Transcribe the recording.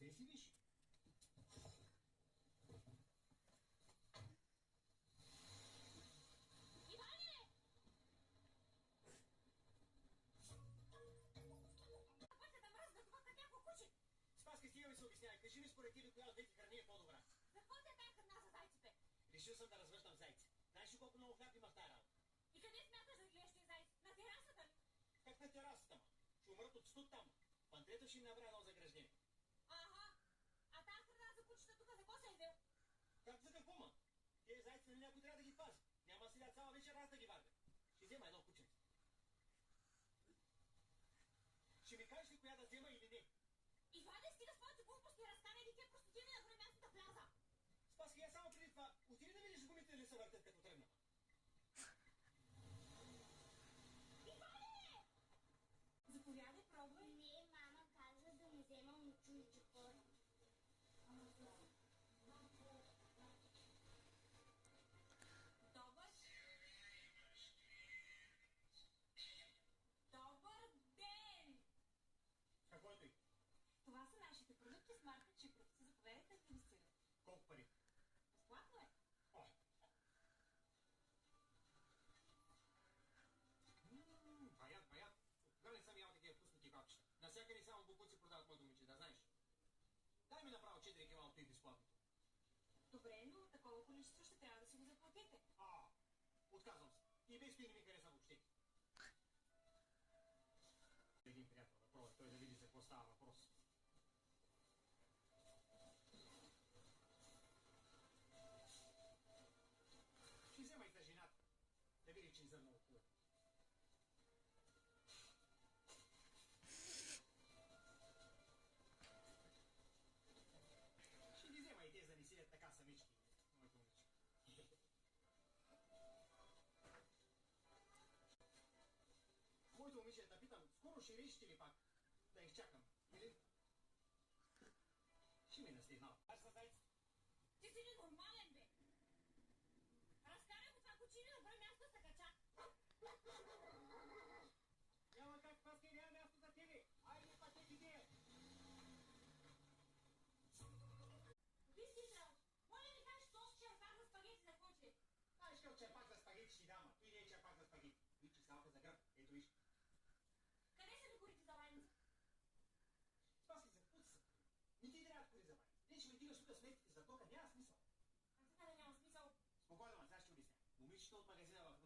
Стой си виж. Иване! Пътята мръзна, това като някой куче. Спаска, стига ми се обяснявай. Кажи ми според тебе коя от двете храни е по-добра. За какво те тая храна за зайците? Решил съм да развъждам зайци. Знаеш ли колко много хляб има в тая работа? И къде смяташ да гледаш тези зайци? На терасата ли? Как на терасата, ма? Ще умрат от студ там. Пантрето ще им направи едно заграждение. Ага. А тая храна за кучета тук за какво се е взел? Как за какво, ма? Тези зайци на някой трябва да ги пази. Няма сега цяла вечер аз да ги варя. Ще взема едно куче. Ще ми кажеш ли коя да взема или не? Иване, стига своите глупости, разкарай ли тия простотини на временната пляза? Спаски, я само преди това. Отиди да видиш гумите ли се въртят като тръгна. Иване! Заповядай, пробвай. Не, мама каза да не вземам от чуйчукор. Добър. Добър ден! Какво е той? Това са нашите продукти с марка Чипровци. Заповядайте да дегустирате. Колко пари? Безплатно е. О! Баят, баят. Откога не съм ял такива вкусни кебабчета? Насякъде само букуци продават моето момиче, да знаеш. Дай ми направо 4 кебабто и безплатното. Добре, но такова количество ще трябва да си го заплатите. Отказвам се. И без той не ми хареса въобще. Един приятел да пробва, той да види за какво става въпрос. Ще взема и за жената. Да види, че е за много хубаво. Ще ги взема и те, за да не седят така самички, моето момиче. Моето момиче да питам, скоро ще решите ли пак да изчакам? Или? Ще ми настигнал. Аз са зайци. Ти си ненормален, бе! Разкарай го това куче и добре място се кача. Няма как, Паски, няма място за тебе. Айде, пътеки де. Виж, Исрал, моля ми кажеш този черпак за спагети за куче. Знаеш какъв черпак за спагети ще дама? Той не е черпак за спагети. Виж, че салка за гръб. Ето виж. Къде са ми курите за валенца? Паски, за какво са? Не ти трябва кори за валенца. Не, че ми дигаш тук сметките за тока, няма смисъл. Как така да няма смисъл? Спокойно, ма, сега ще обясня. Момичето от магазина в